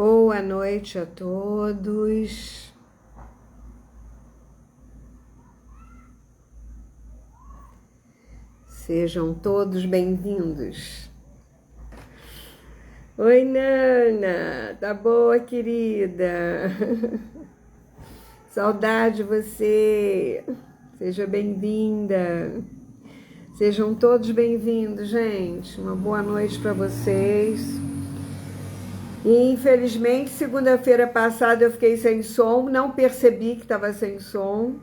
Boa noite a todos. Sejam todos bem-vindos. Oi, Nana, tá boa, querida? Saudade de você. Seja bem-vinda. Sejam todos bem-vindos, gente. Uma boa noite para vocês. E, infelizmente, segunda-feira passada eu fiquei sem som, não percebi que estava sem som.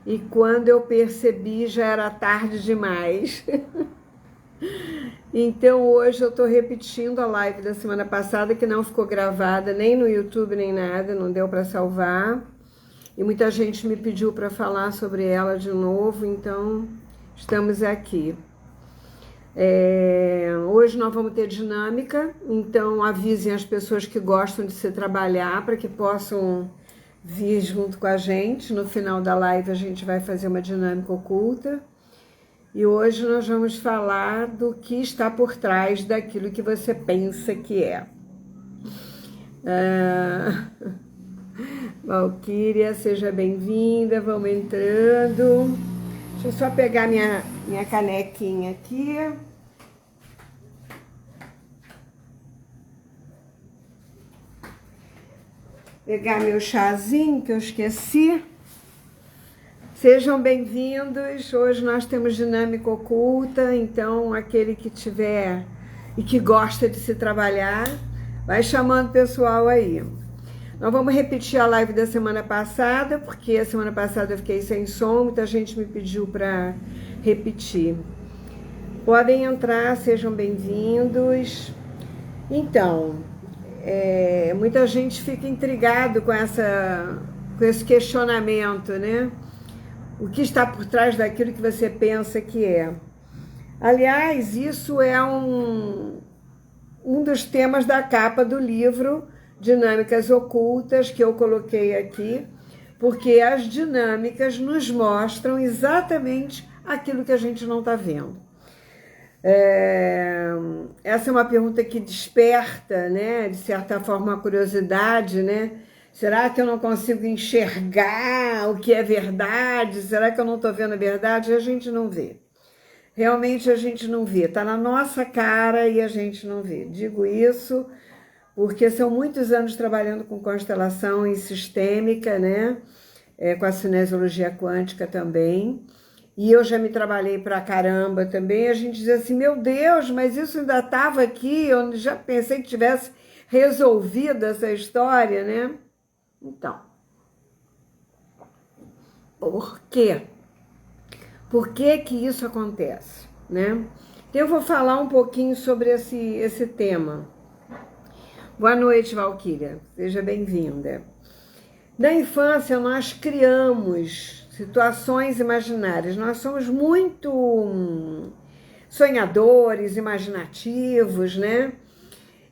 E quando eu percebi, já era tarde demais. Então, hoje eu estou repetindo a live da semana passada, que não ficou gravada nem no YouTube, nem nada, não deu para salvar. E muita gente me pediu para falar sobre ela de novo, então estamos aqui. Hoje nós vamos ter dinâmica, então avisem as pessoas que gostam de se trabalhar para que possam vir junto com a gente. No final da live a gente vai fazer uma dinâmica oculta. E hoje nós vamos falar do que está por trás daquilo que você pensa que é. Valquíria, seja bem-vinda, vamos entrando. Deixa eu só pegar minha canequinha aqui. Pegar meu chazinho que eu esqueci. Sejam bem-vindos. Hoje nós temos dinâmica oculta, então aquele que tiver e que gosta de se trabalhar, vai chamando o pessoal aí. Nós vamos repetir a live da semana passada, porque a semana passada eu fiquei sem som, muita gente me pediu para repetir. Podem entrar, sejam bem-vindos. Então, muita gente fica intrigado com esse questionamento, né? O que está por trás daquilo que você pensa que é. Aliás, isso é um dos temas da capa do livro Dinâmicas Ocultas, que eu coloquei aqui, porque as dinâmicas nos mostram exatamente aquilo que a gente não está vendo. Essa é uma pergunta que desperta, né, de certa forma, a curiosidade, né? Será que eu não consigo enxergar o que é verdade? Será que eu não estou vendo a verdade? E a gente não vê. Realmente a gente não vê. Está na nossa cara e a gente não vê. Digo isso porque são muitos anos trabalhando com constelação e sistêmica, né? Com a cinesiologia quântica também. E eu já me trabalhei pra caramba também. A gente diz assim, meu Deus, mas isso ainda estava aqui. Eu já pensei que tivesse resolvido essa história, né? Então, por quê? Por que que isso acontece, né? Então eu vou falar um pouquinho sobre esse tema. Boa noite, Valquíria, seja bem-vinda. Na infância nós criamos situações imaginárias, nós somos muito sonhadores, imaginativos, né?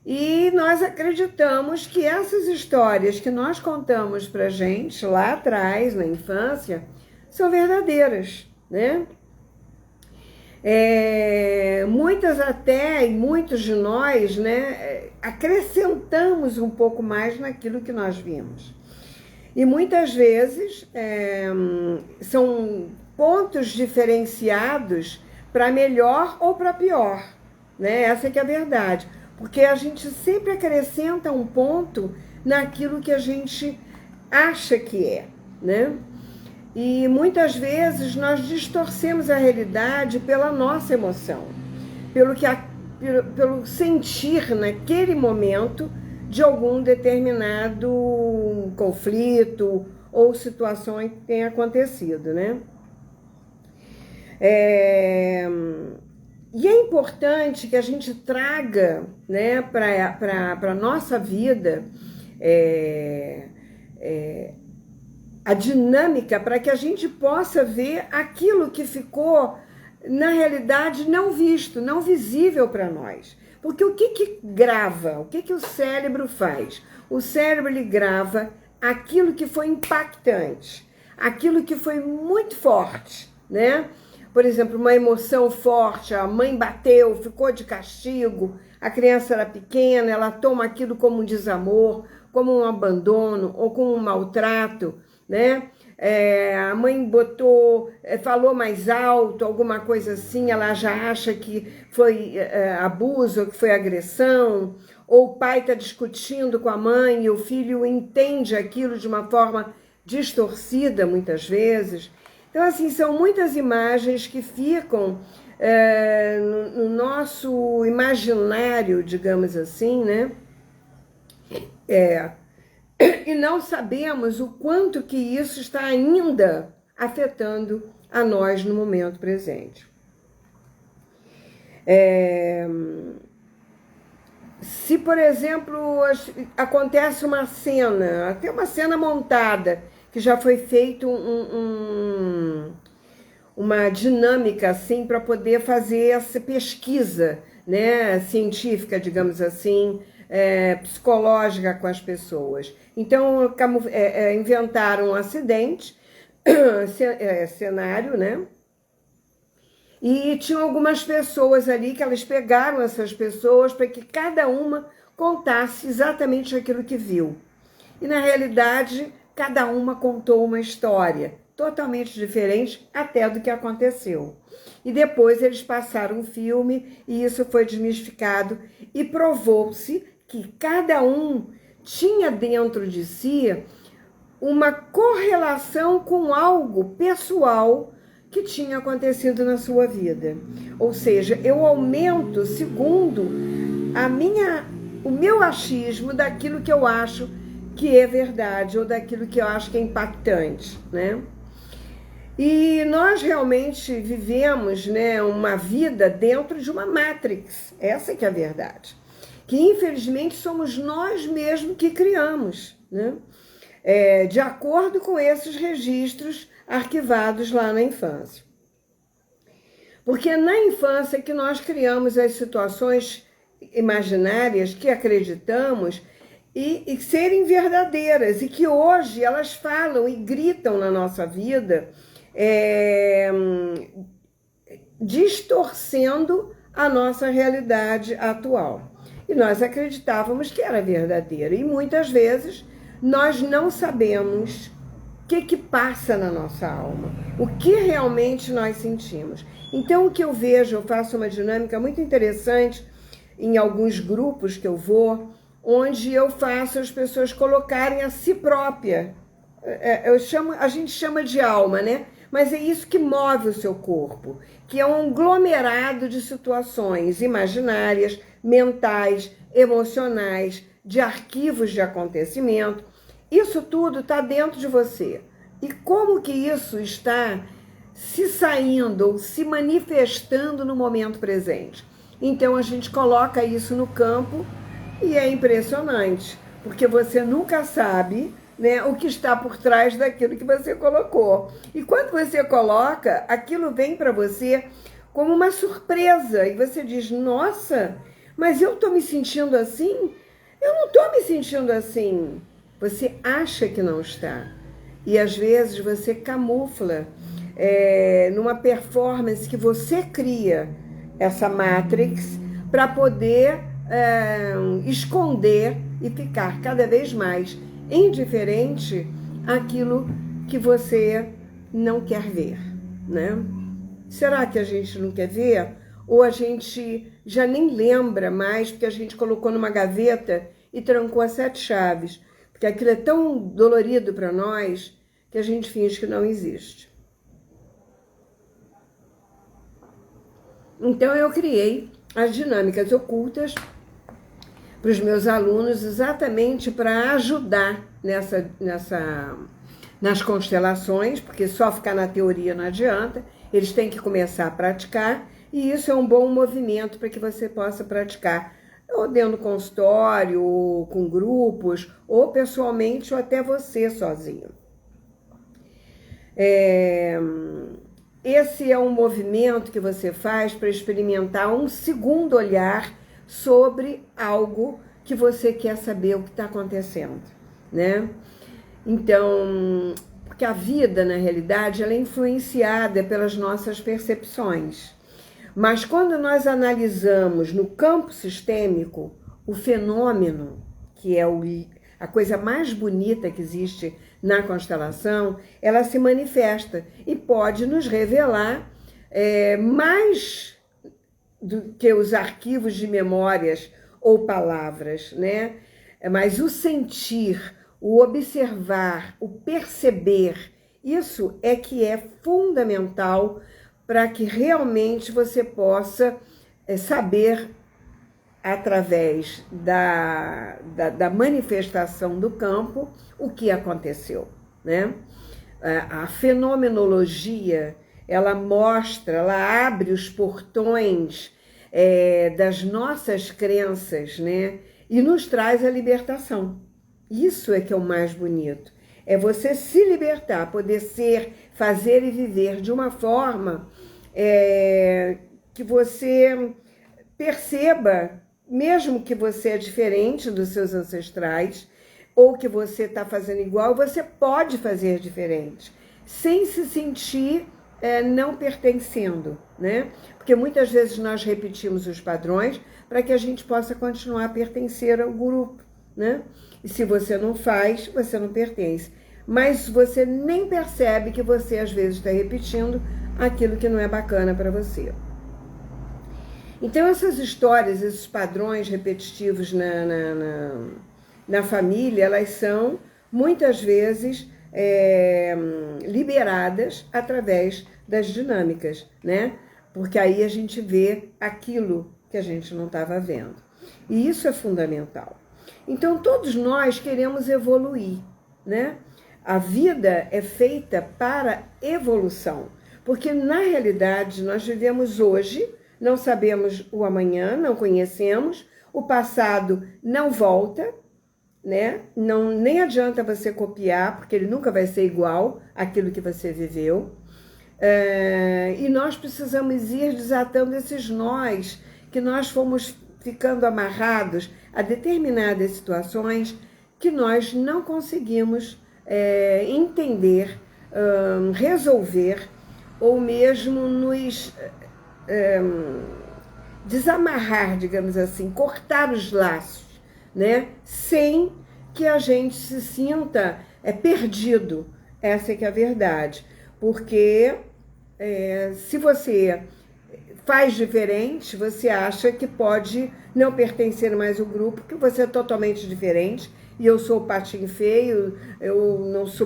E nós acreditamos que essas histórias que nós contamos pra gente lá atrás, na infância, são verdadeiras, né? Muitas até, e muitos de nós, né, acrescentamos um pouco mais naquilo que nós vimos. E muitas vezes são pontos diferenciados para melhor ou para pior, né? Essa que é a verdade. Porque a gente sempre acrescenta um ponto naquilo que a gente acha que é, né? E muitas vezes nós distorcemos a realidade pela nossa emoção, pelo sentir naquele momento de algum determinado conflito ou situação que tenha acontecido, né? E é importante que a gente traga, né, para a nossa vida a dinâmica para que a gente possa ver aquilo que ficou, na realidade, não visto, não visível para nós. Porque o que grava? O que o cérebro faz? O cérebro ele grava aquilo que foi impactante, aquilo que foi muito forte, né? por exemplo, uma emoção forte, a mãe bateu, ficou de castigo, a criança era pequena, ela toma aquilo como um desamor, como um abandono ou como um maltrato, né? A mãe falou mais alto, alguma coisa assim, ela já acha que foi abuso, que foi agressão, ou o pai está discutindo com a mãe e o filho entende aquilo de uma forma distorcida muitas vezes. Então, assim, são muitas imagens que ficam no nosso imaginário, digamos assim, né? E não sabemos o quanto que isso está ainda afetando a nós no momento presente. Se, por exemplo, acontece uma cena, até uma cena montada, que já foi feito uma dinâmica assim para poder fazer essa pesquisa, né, científica, digamos assim, psicológica com as pessoas. Então, inventaram um acidente, cenário, né? E tinham algumas pessoas ali que elas pegaram essas pessoas para que cada uma contasse exatamente aquilo que viu. E, na realidade, cada uma contou uma história totalmente diferente até do que aconteceu. E depois eles passaram um filme e isso foi desmistificado e provou-se que cada um tinha dentro de si uma correlação com algo pessoal que tinha acontecido na sua vida. Ou seja, eu aumento segundo o meu achismo daquilo que eu acho que é verdade ou daquilo que eu acho que é impactante, né? E nós realmente vivemos, né, uma vida dentro de uma matrix, essa que é a verdade, que infelizmente somos nós mesmos que criamos, né? De acordo com esses registros arquivados lá na infância. Porque na infância que nós criamos as situações imaginárias que acreditamos e serem verdadeiras, e que hoje elas falam e gritam na nossa vida, distorcendo a nossa realidade atual. E nós acreditávamos que era verdadeira, e muitas vezes nós não sabemos o que passa na nossa alma, o que realmente nós sentimos. Então, o que eu vejo, eu faço uma dinâmica muito interessante em alguns grupos que eu vou, onde eu faço as pessoas colocarem a si própria. A gente chama de alma, né? Mas é isso que move o seu corpo, que é um aglomerado de situações imaginárias, mentais, emocionais, de arquivos de acontecimento. Isso tudo está dentro de você. E como que isso está se saindo ou se manifestando no momento presente? Então a gente coloca isso no campo e é impressionante, porque você nunca sabe, né, o que está por trás daquilo que você colocou. E quando você coloca, aquilo vem para você como uma surpresa. E você diz, nossa, mas eu estou me sentindo assim? Eu não estou me sentindo assim. Você acha que não está. E às vezes você camufla numa performance que você cria essa matrix para poder esconder e ficar cada vez mais indiferente àquilo que você não quer ver, né? Será que a gente não quer ver? Ou a gente já nem lembra mais porque a gente colocou numa gaveta e trancou a 7 chaves? Porque aquilo é tão dolorido para nós que a gente finge que não existe. Então eu criei as dinâmicas ocultas para os meus alunos exatamente para ajudar nas constelações, porque só ficar na teoria não adianta, eles têm que começar a praticar, e isso é um bom movimento para que você possa praticar, ou dentro do consultório, ou com grupos, ou pessoalmente, ou até você sozinho. Esse é um movimento que você faz para experimentar um segundo olhar sobre algo que você quer saber o que está acontecendo, né? Então, Porque a vida, na realidade, ela é influenciada pelas nossas percepções. Mas quando nós analisamos no campo sistêmico o fenômeno, que é a coisa mais bonita que existe na constelação, ela se manifesta e pode nos revelar mais do que os arquivos de memórias ou palavras, né? Mas o sentir, o observar, o perceber, isso é que é fundamental para que realmente você possa saber, através da manifestação do campo, o que aconteceu, né? A fenomenologia, ela mostra, ela abre os portões das nossas crenças, né? E nos traz a libertação. Isso é que é o mais bonito. É você se libertar, poder ser, fazer e viver de uma forma que você perceba, mesmo que você é diferente dos seus ancestrais, ou que você está fazendo igual, você pode fazer diferente, sem se sentir não pertencendo, né? Porque muitas vezes nós repetimos os padrões para que a gente possa continuar a pertencer ao grupo, né? E se você não faz, você não pertence. Mas você nem percebe que você às vezes está repetindo aquilo que não é bacana para você. Então essas histórias, esses padrões repetitivos na família, elas são muitas vezes liberadas através das dinâmicas, né? Porque aí a gente vê aquilo que a gente não estava vendo. E isso é fundamental. Então todos nós queremos evoluir, né? A vida é feita para evolução, porque na realidade nós vivemos hoje, não sabemos o amanhã, não conhecemos, o passado não volta, né? Não, nem adianta você copiar, porque ele nunca vai ser igual àquilo que você viveu. E nós precisamos ir desatando esses nós, que nós fomos ficando amarrados a determinadas situações que nós não conseguimos entender, resolver, ou mesmo nos desamarrar, digamos assim, cortar os laços, né? Sem que a gente se sinta perdido. Essa é que é a verdade. Porque se você faz diferente, você acha que pode não pertencer mais ao grupo, que você é totalmente diferente, e eu sou o patinho feio, eu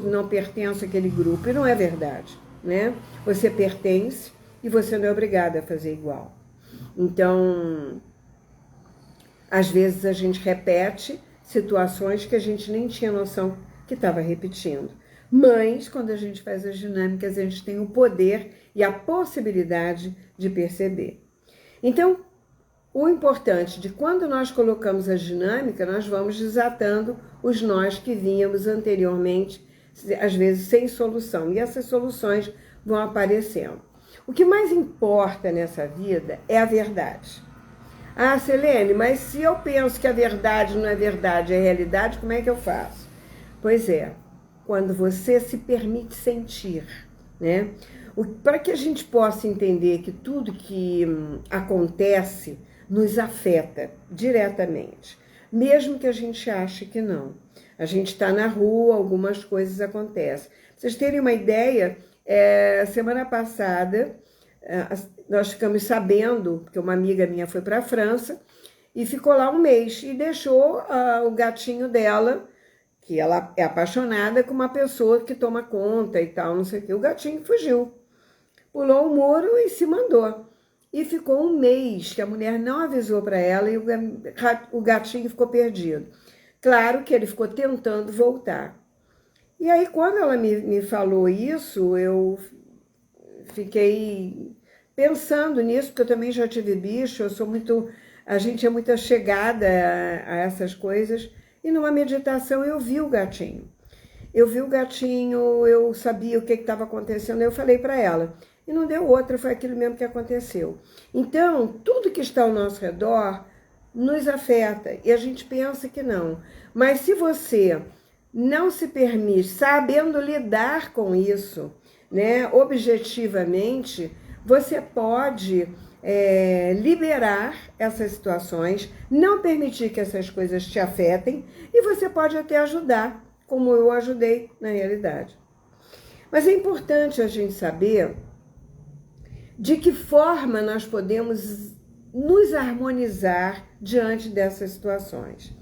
não pertenço àquele grupo. E não é verdade, né? Você pertence e você não é obrigada a fazer igual. Então, às vezes a gente repete situações que a gente nem tinha noção que estava repetindo. Mas, quando a gente faz as dinâmicas, a gente tem o poder e a possibilidade de perceber. Então, o importante de quando nós colocamos a dinâmica, nós vamos desatando os nós que vínhamos anteriormente, às vezes sem solução. E essas soluções vão aparecendo. O que mais importa nessa vida é a verdade. Ah, Selene, mas se eu penso que a verdade não é verdade, é realidade, como é que eu faço? Pois é, quando você se permite sentir, né? Para que a gente possa entender que tudo que acontece nos afeta diretamente, mesmo que a gente ache que não. A gente está na rua, algumas coisas acontecem. Pra vocês terem uma ideia, semana passada nós ficamos sabendo que uma amiga minha foi para a França e ficou lá um mês e deixou o gatinho dela, que ela é apaixonada, com uma pessoa que toma conta e tal, não sei o que. O gatinho fugiu, pulou o muro e se mandou. E ficou um mês que a mulher não avisou para ela e o gatinho ficou perdido. Claro que ele ficou tentando voltar. E aí, quando ela me falou isso, eu fiquei pensando nisso, porque eu também já tive bicho, a gente é muito chegada a essas coisas. E numa meditação eu vi o gatinho. Eu sabia o que estava acontecendo, eu falei para ela. E não deu outra, foi aquilo mesmo que aconteceu. Então, tudo que está ao nosso redor nos afeta, e a gente pensa que não. Mas se você não se permite, sabendo lidar com isso, né, objetivamente, você pode liberar essas situações, não permitir que essas coisas te afetem, e você pode até ajudar, como eu ajudei na realidade. Mas é importante a gente saber de que forma nós podemos nos harmonizar diante dessas situações.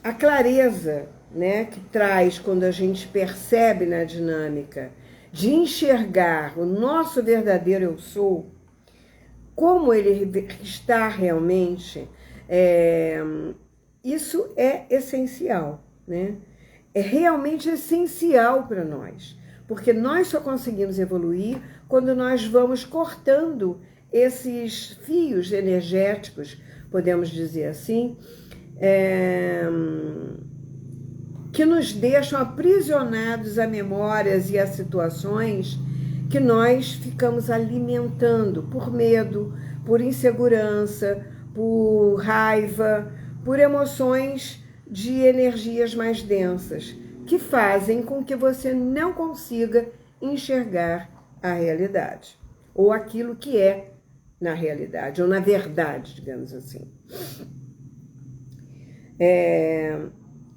A clareza, né, que traz quando a gente percebe na dinâmica de enxergar o nosso verdadeiro eu sou, como ele está realmente, isso é essencial, né? É realmente essencial para nós, porque nós só conseguimos evoluir quando nós vamos cortando esses fios energéticos, podemos dizer assim, que nos deixam aprisionados a memórias e a situações que nós ficamos alimentando por medo, por insegurança, por raiva, por emoções de energias mais densas, que fazem com que você não consiga enxergar a realidade, ou aquilo que é na realidade, ou na verdade, digamos assim.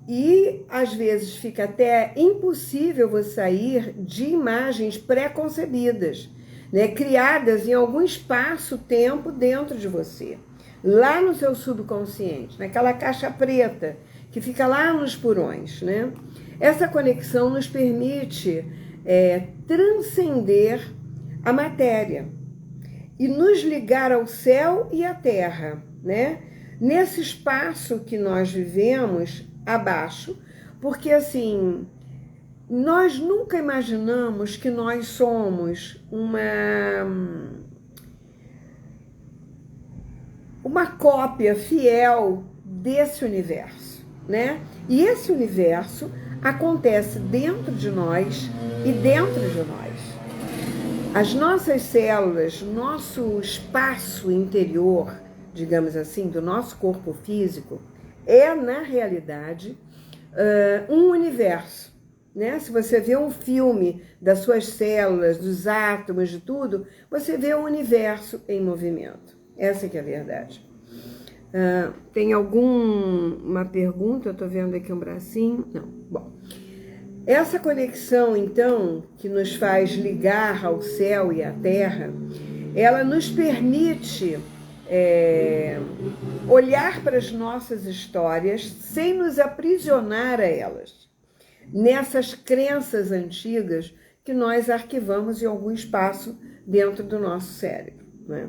E às vezes fica até impossível você sair de imagens pré-concebidas, né, criadas em algum espaço-tempo dentro de você, lá no seu subconsciente, naquela caixa preta que fica lá nos porões, né? Essa conexão nos permite transcender a matéria e nos ligar ao céu e à terra, né? Nesse espaço que nós vivemos abaixo, porque assim, nós nunca imaginamos que nós somos uma cópia fiel desse universo, né? E esse universo acontece dentro de nós e dentro de nós. As nossas células, nosso espaço interior, digamos assim, do nosso corpo físico, é, na realidade, um universo, né? Se você vê um filme das suas células, dos átomos, de tudo, você vê um universo em movimento. Essa que é a verdade. Tem alguma pergunta? Eu estou vendo aqui um bracinho. Não. Bom, essa conexão, então, que nos faz ligar ao céu e à terra, ela nos permite olhar para as nossas histórias sem nos aprisionar a elas, nessas crenças antigas que nós arquivamos em algum espaço dentro do nosso cérebro, né?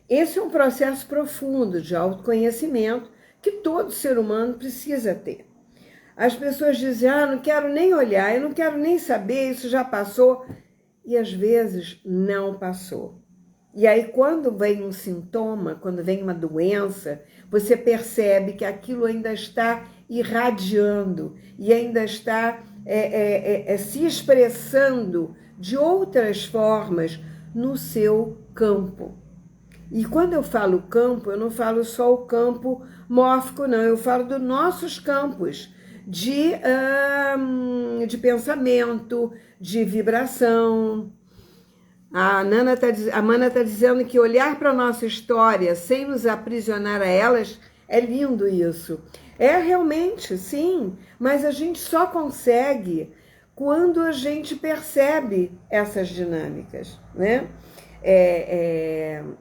Esse é um processo profundo de autoconhecimento que todo ser humano precisa ter. As pessoas dizem, não quero nem olhar, eu não quero nem saber, isso já passou. E às vezes não passou. E aí quando vem um sintoma, quando vem uma doença, você percebe que aquilo ainda está irradiando e ainda está se expressando de outras formas no seu campo. E quando eu falo campo, eu não falo só o campo mórfico, não. Eu falo dos nossos campos de pensamento, de vibração. A Mana está dizendo que olhar para a nossa história sem nos aprisionar a elas, é lindo isso. É realmente, sim, mas a gente só consegue quando a gente percebe essas dinâmicas, né?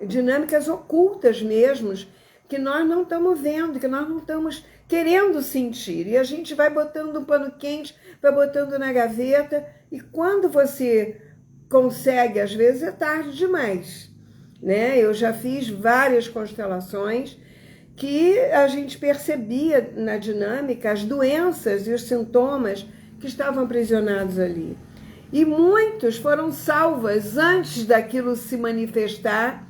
Dinâmicas ocultas mesmo, que nós não estamos vendo, que nós não estamos querendo sentir. E a gente vai botando um pano quente, vai botando na gaveta, e quando você consegue, às vezes é tarde demais, né? Eu já fiz várias constelações que a gente percebia na dinâmica as doenças e os sintomas que estavam aprisionados ali. E muitos foram salvas antes daquilo se manifestar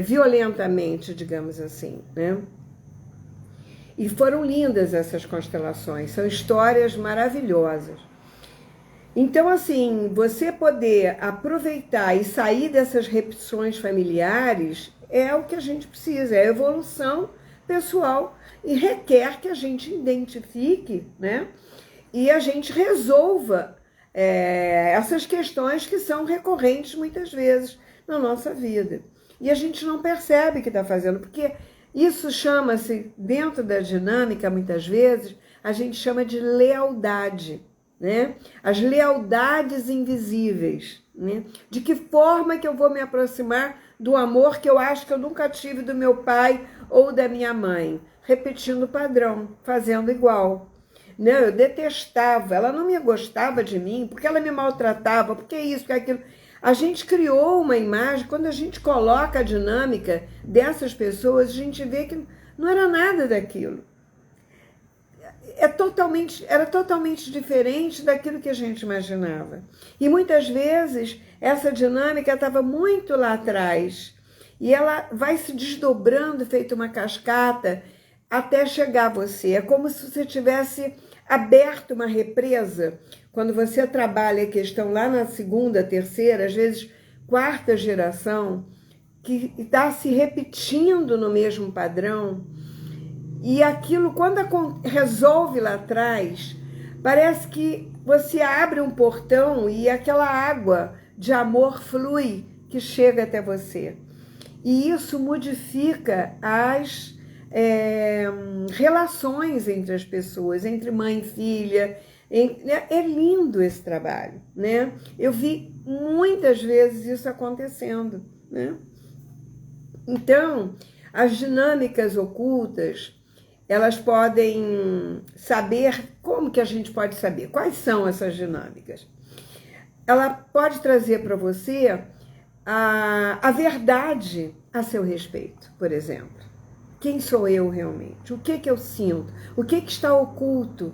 violentamente, digamos assim, né? E foram lindas essas constelações, são histórias maravilhosas. Então, assim, você poder aproveitar e sair dessas repetições familiares é o que a gente precisa, é a evolução pessoal e requer que a gente identifique, né? E a gente resolva essas questões que são recorrentes muitas vezes na nossa vida. E a gente não percebe que está fazendo, porque isso chama-se, dentro da dinâmica, muitas vezes, a gente chama de lealdade, né? As lealdades invisíveis, né? De que forma que eu vou me aproximar do amor que eu acho que eu nunca tive do meu pai ou da minha mãe? Repetindo o padrão, fazendo igual. Não, eu detestava, ela não me gostava de mim, porque ela me maltratava, porque isso, porque aquilo. A gente criou uma imagem, quando a gente coloca a dinâmica dessas pessoas, a gente vê que não era nada daquilo. Era totalmente diferente daquilo que a gente imaginava. E muitas vezes essa dinâmica estava muito lá atrás. E ela vai se desdobrando, feito uma cascata, até chegar a você. É como se você tivesse aberto uma represa. Quando você trabalha a questão lá na segunda, terceira, às vezes quarta geração, que está se repetindo no mesmo padrão, e aquilo, quando resolve lá atrás, parece que você abre um portão e aquela água de amor flui, que chega até você. E isso modifica as relações entre as pessoas, entre mãe e filha. É lindo esse trabalho, né? Eu vi muitas vezes isso acontecendo, né? Então, as dinâmicas ocultas, elas podem saber, como que a gente pode saber? Quais são essas dinâmicas? Ela pode trazer para você a verdade a seu respeito, por exemplo. Quem sou eu realmente? O que eu sinto? O que está oculto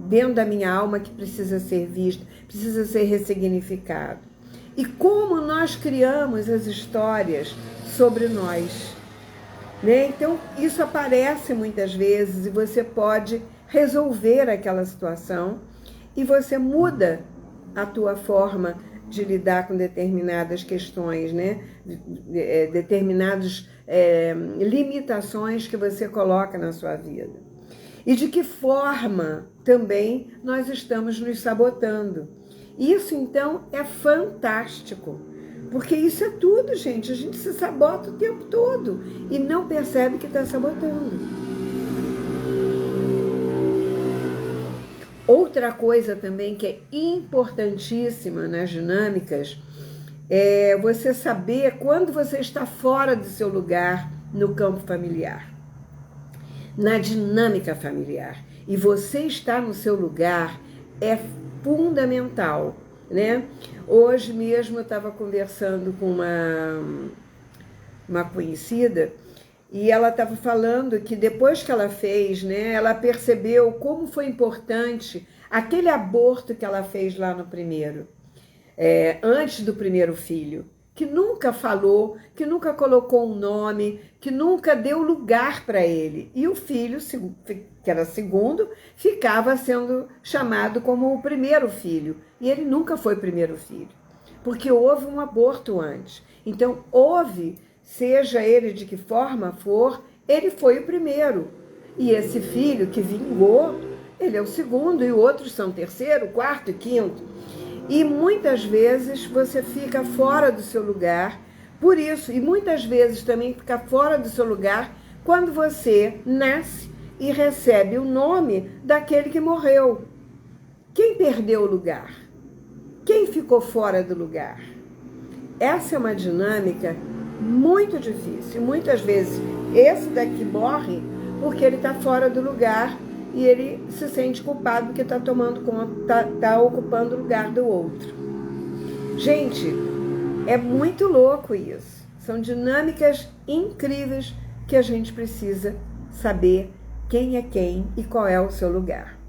dentro da minha alma que precisa ser visto, precisa ser ressignificado? E como nós criamos as histórias sobre nós, né? Então, isso aparece muitas vezes e você pode resolver aquela situação e você muda a tua forma de lidar com determinadas questões, né? Determinadas limitações que você coloca na sua vida. E de que forma também nós estamos nos sabotando. Isso, então, é fantástico. Porque isso é tudo, gente. A gente se sabota o tempo todo e não percebe que está sabotando. Outra coisa também que é importantíssima nas dinâmicas é você saber quando você está fora do seu lugar no campo familiar, na dinâmica familiar. E você estar no seu lugar é fundamental, né? Hoje mesmo eu estava conversando com uma conhecida e ela estava falando que depois que ela fez, né, ela percebeu como foi importante aquele aborto que ela fez lá no primeiro, antes do primeiro filho, que nunca falou, que nunca colocou um nome, que nunca deu lugar para ele. E o filho, que era segundo, ficava sendo chamado como o primeiro filho. E ele nunca foi primeiro filho, porque houve um aborto antes. Então, seja ele de que forma for, ele foi o primeiro. E esse filho que vingou, ele é o segundo, e outros são terceiro, quarto e quinto. E muitas vezes você fica fora do seu lugar, por isso, e muitas vezes também fica fora do seu lugar quando você nasce e recebe o nome daquele que morreu. Quem perdeu o lugar? Quem ficou fora do lugar? Essa é uma dinâmica muito difícil. Muitas vezes esse daqui morre porque ele está fora do lugar e ele se sente culpado porque está tomando conta, está ocupando o lugar do outro. Gente, é muito louco isso. São dinâmicas incríveis que a gente precisa saber quem é quem e qual é o seu lugar.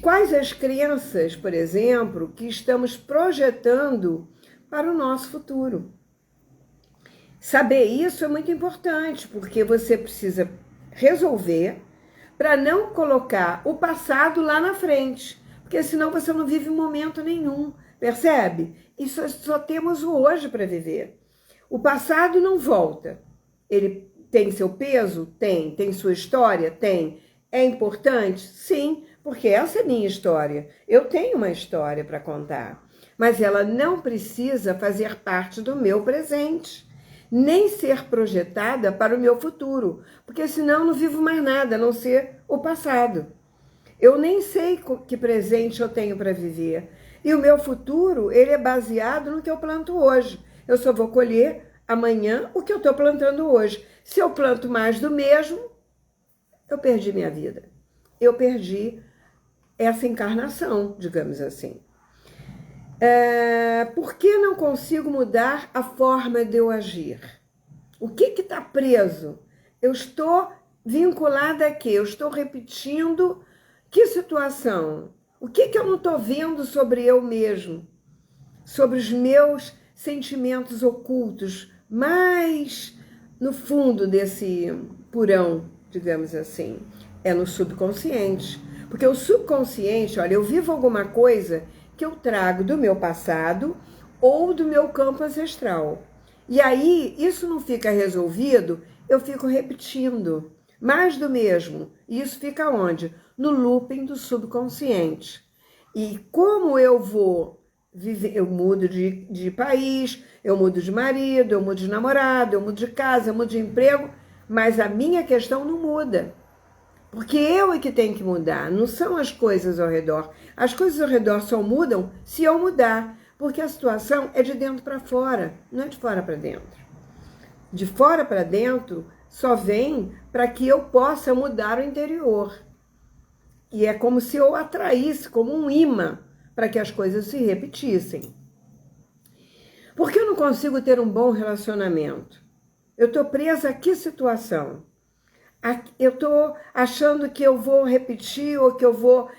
Quais as crenças, por exemplo, que estamos projetando para o nosso futuro? Saber isso é muito importante, porque você precisa resolver para não colocar o passado lá na frente, porque senão você não vive momento nenhum, percebe? E só temos o hoje para viver. O passado não volta, ele tem seu peso? Tem. Tem sua história? Tem. É importante? Sim, porque essa é minha história. Eu tenho uma história para contar, mas ela não precisa fazer parte do meu presente, nem ser projetada para o meu futuro, porque senão eu não vivo mais nada, a não ser o passado. Eu nem sei que presente eu tenho para viver. E o meu futuro, ele é baseado no que eu planto hoje. Eu só vou colher amanhã o que eu estou plantando hoje. Se eu planto mais do mesmo, eu perdi minha vida. Eu perdi essa encarnação, digamos assim. Por que não consigo mudar a forma de eu agir? O que está preso? Eu estou vinculada a quê? Eu estou repetindo que situação? O que eu não estou vendo sobre eu mesmo? Sobre os meus sentimentos ocultos, mais no fundo desse porão, digamos assim, é no subconsciente. Porque o subconsciente, olha, eu vivo alguma coisa que eu trago do meu passado ou do meu campo ancestral. E aí, isso não fica resolvido, eu fico repetindo mais do mesmo. E isso fica onde? No looping do subconsciente. E como eu vou viver, eu mudo de país, eu mudo de marido, eu mudo de namorado, eu mudo de casa, eu mudo de emprego, mas a minha questão não muda. Porque eu é que tenho que mudar, não são as coisas ao redor. As coisas ao redor só mudam se eu mudar, porque a situação é de dentro para fora, não é de fora para dentro. De fora para dentro só vem para que eu possa mudar o interior. E é como se eu atraísse, como um imã, para que as coisas se repetissem. Por que eu não consigo ter um bom relacionamento? Eu estou presa a que situação? Eu estou achando que eu vou repetir, ou que eu vou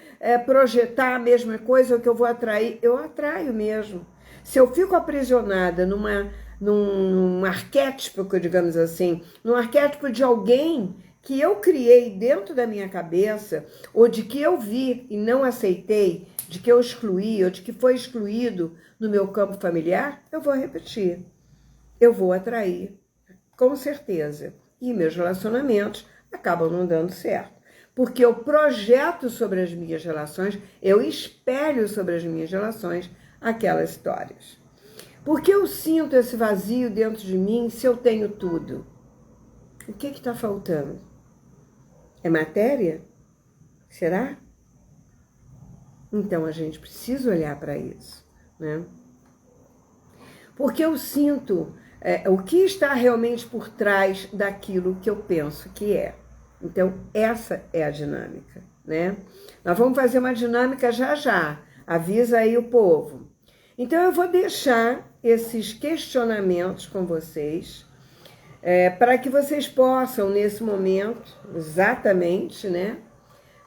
projetar a mesma coisa, ou que eu vou atrair. Eu atraio mesmo. Se eu fico aprisionada num arquétipo, digamos assim, num arquétipo de alguém que eu criei dentro da minha cabeça, ou de que eu vi e não aceitei, de que eu excluí, ou de que foi excluído no meu campo familiar, eu vou repetir. Eu vou atrair, com certeza. E meus relacionamentos acabam não dando certo. Porque eu projeto sobre as minhas relações, eu espelho sobre as minhas relações aquelas histórias. Por que eu sinto esse vazio dentro de mim se eu tenho tudo? O que está faltando? É matéria? Será? Então a gente precisa olhar para isso, né? Porque eu sinto o que está realmente por trás daquilo que eu penso que é. Então essa é a dinâmica, né? Nós vamos fazer uma dinâmica já já. Avisa aí o povo. Então eu vou deixar esses questionamentos com vocês, para que vocês possam, nesse momento, exatamente, né,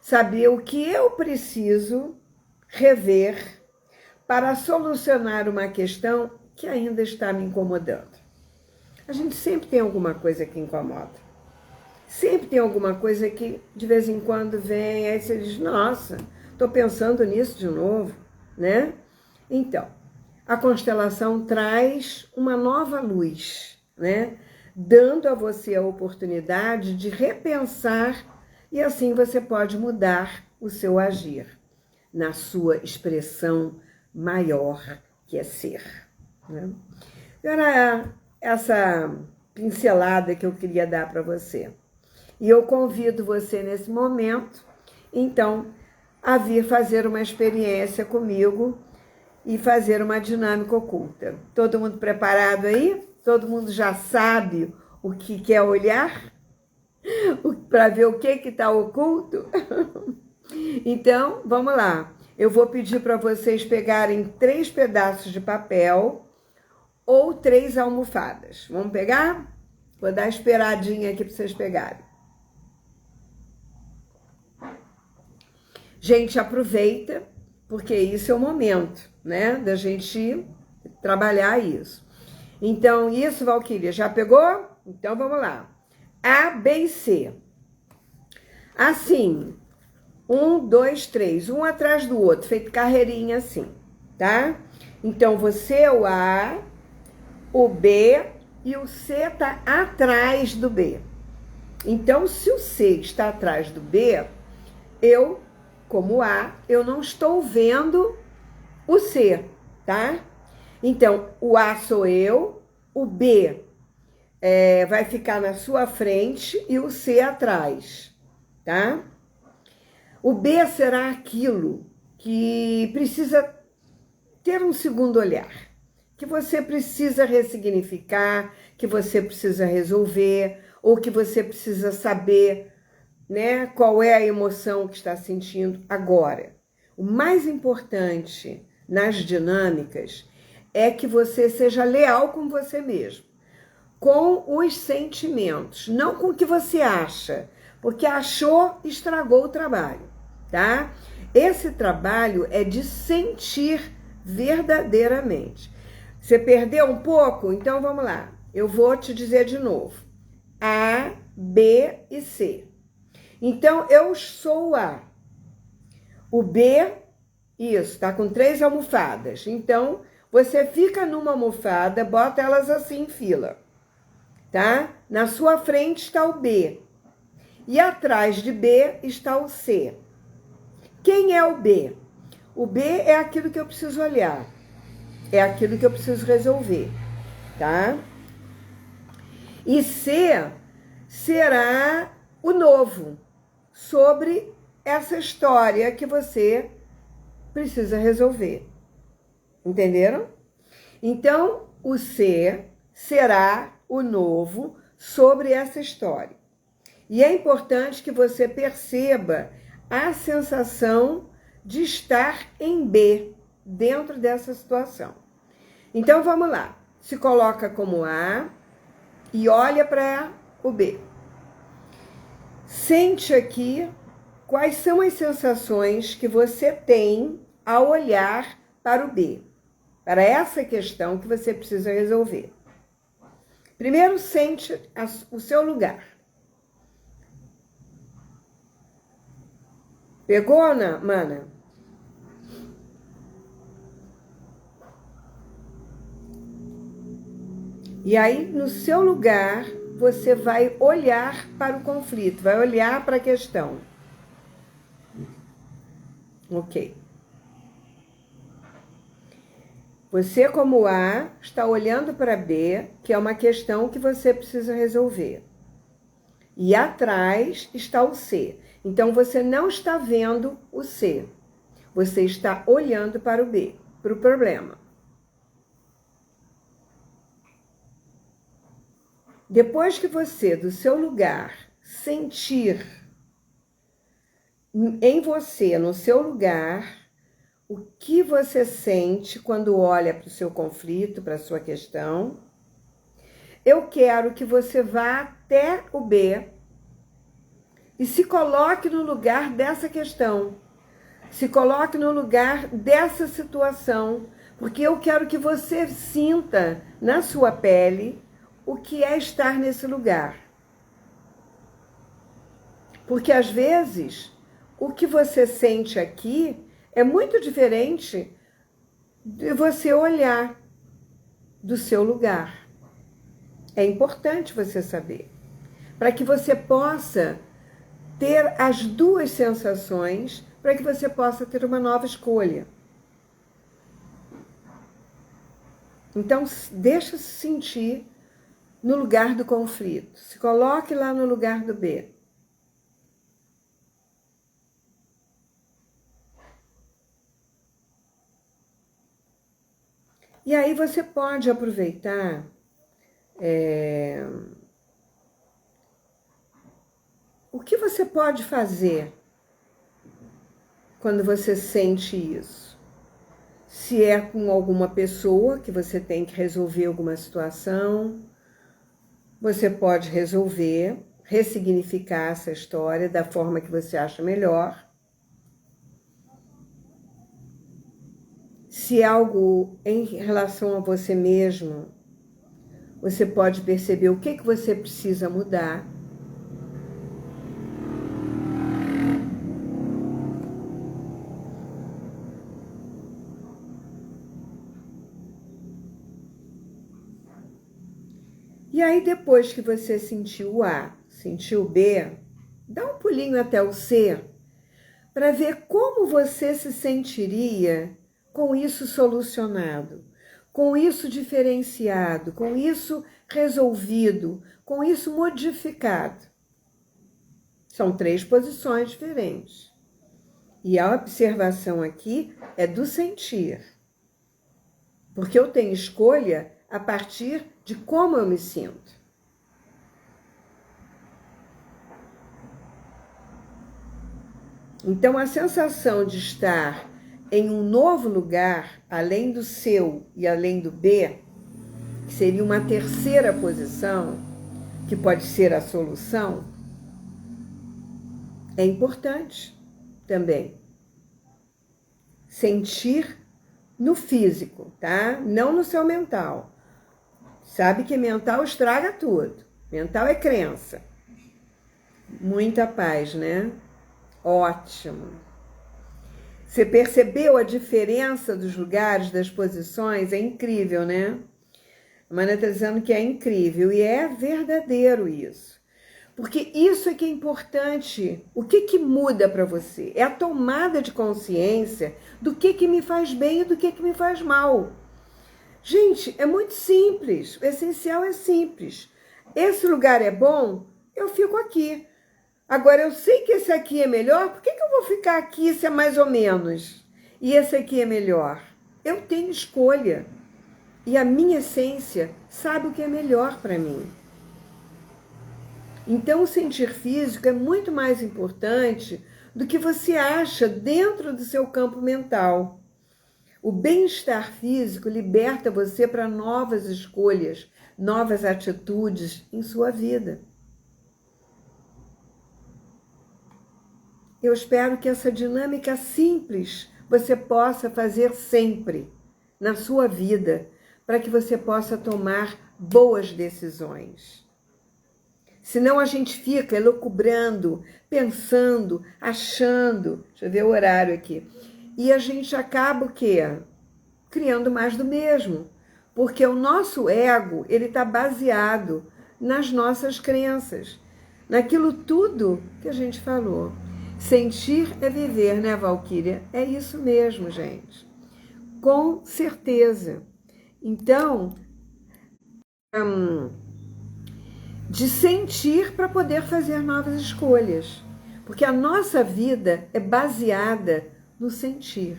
saber o que eu preciso rever para solucionar uma questão que ainda está me incomodando. A gente sempre tem alguma coisa que incomoda. Sempre tem alguma coisa que de vez em quando vem, aí você diz, nossa, estou pensando nisso de novo, né? Então, a constelação traz uma nova luz, né? Dando a você a oportunidade de repensar e assim você pode mudar o seu agir na sua expressão maior, que é ser, né? Era essa pincelada que eu queria dar para você. E eu convido você nesse momento, então, a vir fazer uma experiência comigo e fazer uma dinâmica oculta. Todo mundo preparado aí? Todo mundo já sabe o que quer olhar? Para ver o que está oculto? Então, vamos lá. Eu vou pedir para vocês pegarem 3 pedaços de papel ou 3 almofadas. Vamos pegar? Vou dar esperadinha aqui para vocês pegarem. Gente, aproveita, porque isso é o momento, né, da gente trabalhar isso. Então, isso, Valquíria, já pegou? Então, vamos lá. A, B e C. Assim, 1, 2, 3, um atrás do outro, feito carreirinha assim, tá? Então, você é o A, o B e o C tá atrás do B, Então, se o C está atrás do B, eu, como A, eu não estou vendo o C, tá? Então, o A sou eu, o B vai ficar na sua frente e o C atrás, tá? O B será aquilo que precisa ter um segundo olhar, que você precisa ressignificar, que você precisa resolver, ou que você precisa saber, né, qual é a emoção que está sentindo agora. O mais importante nas dinâmicas é que você seja leal com você mesmo, com os sentimentos, não com o que você acha, porque achou, estragou o trabalho, tá? Esse trabalho é de sentir verdadeiramente. Você perdeu um pouco? Então vamos lá. Eu vou te dizer de novo. A, B e C. Então eu sou A. O B, isso, tá com 3 almofadas. Então você fica numa almofada, bota elas assim em fila, tá? Na sua frente está o B. E atrás de B está o C. Quem é o B? O B é aquilo que eu preciso olhar. É aquilo que eu preciso resolver, tá? E C será o novo sobre essa história que você precisa resolver. Entenderam? Então, o C será o novo sobre essa história. E é importante que você perceba a sensação de estar em B dentro dessa situação. Então, vamos lá. Se coloca como A e olha para o B. Sente aqui quais são as sensações que você tem ao olhar para o B, para essa questão que você precisa resolver. Primeiro, sente o seu lugar. Pegou, Ana, mana? E aí, no seu lugar, você vai olhar para o conflito, vai olhar para a questão. Ok. Você, como A, está olhando para B, que é uma questão que você precisa resolver. E atrás está o C. Então, você não está vendo o C. Você está olhando para o B, para o problema. Depois que você, do seu lugar, sentir em você, no seu lugar, o que você sente quando olha para o seu conflito, para a sua questão, eu quero que você vá até o B e se coloque no lugar dessa questão. Se coloque no lugar dessa situação, porque eu quero que você sinta na sua pele o que é estar nesse lugar. Porque às vezes o que você sente aqui é muito diferente de você olhar do seu lugar. É importante você saber, para que você possa ter as duas sensações, para que você possa ter uma nova escolha. Então, deixa-se sentir no lugar do conflito. Se coloque lá no lugar do B. E aí você pode aproveitar o que você pode fazer quando você sente isso. Se é com alguma pessoa que você tem que resolver alguma situação, você pode resolver, ressignificar essa história da forma que você acha melhor. Se é algo em relação a você mesmo, você pode perceber o que você precisa mudar. E aí, depois que você sentiu o A, sentiu o B, dá um pulinho até o C, para ver como você se sentiria com isso solucionado, com isso diferenciado, com isso resolvido, com isso modificado. São 3 posições diferentes. E a observação aqui é do sentir. Porque eu tenho escolha a partir de como eu me sinto. Então, a sensação de estar em um novo lugar, além do seu e além do B, que seria uma terceira posição, que pode ser a solução, é importante também. Sentir no físico, tá? Não no seu mental. Sabe que mental estraga tudo. Mental é crença. Muita paz, né? Ótimo. Você percebeu a diferença dos lugares, das posições? É incrível, né? A Mana está dizendo que é incrível e é verdadeiro isso. Porque isso é que é importante. O que muda para você? É a tomada de consciência do que me faz bem e do que me faz mal. Gente, é muito simples. O essencial é simples. Esse lugar é bom, eu fico aqui. Agora, eu sei que esse aqui é melhor, por que eu vou ficar aqui se é mais ou menos? E esse aqui é melhor? Eu tenho escolha. E a minha essência sabe o que é melhor para mim. Então, o sentir físico é muito mais importante do que você acha dentro do seu campo mental. O bem-estar físico liberta você para novas escolhas, novas atitudes em sua vida. Eu espero que essa dinâmica simples você possa fazer sempre na sua vida, para que você possa tomar boas decisões. Senão a gente fica elucubrando, pensando, achando, deixa eu ver o horário aqui, e a gente acaba o quê? Criando mais do mesmo, porque o nosso ego, ele está baseado nas nossas crenças, naquilo tudo que a gente falou. Sentir é viver, né, Valquíria? É isso mesmo, gente. Com certeza. Então, de sentir para poder fazer novas escolhas. Porque a nossa vida é baseada no sentir,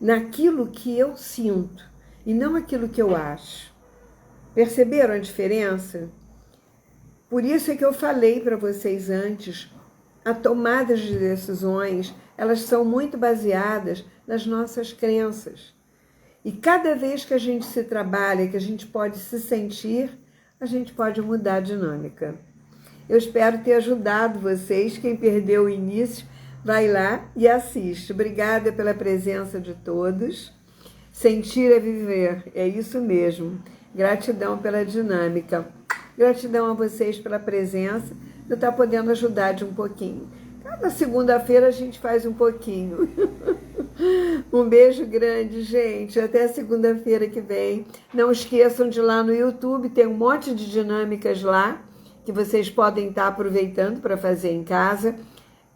naquilo que eu sinto e não aquilo que eu acho. Perceberam a diferença? Por isso é que eu falei para vocês antes, a tomada de decisões, elas são muito baseadas nas nossas crenças. E cada vez que a gente se trabalha, que a gente pode se sentir, a gente pode mudar a dinâmica. Eu espero ter ajudado vocês. Quem perdeu o início, vai lá e assiste. Obrigada pela presença de todos. Sentir é viver, é isso mesmo. Gratidão pela dinâmica. Gratidão a vocês pela presença, de estar podendo ajudar de um pouquinho. Cada segunda-feira a gente faz um pouquinho. Um beijo grande, gente. Até segunda-feira que vem. Não esqueçam de ir lá no YouTube, tem um monte de dinâmicas lá, que vocês podem estar aproveitando para fazer em casa.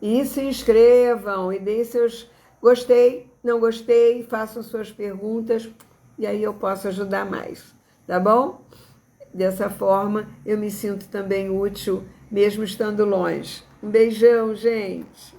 E se inscrevam e deem seus gostei, não gostei, façam suas perguntas e aí eu posso ajudar mais, tá bom? Dessa forma eu me sinto também útil, mesmo estando longe. Um beijão, gente!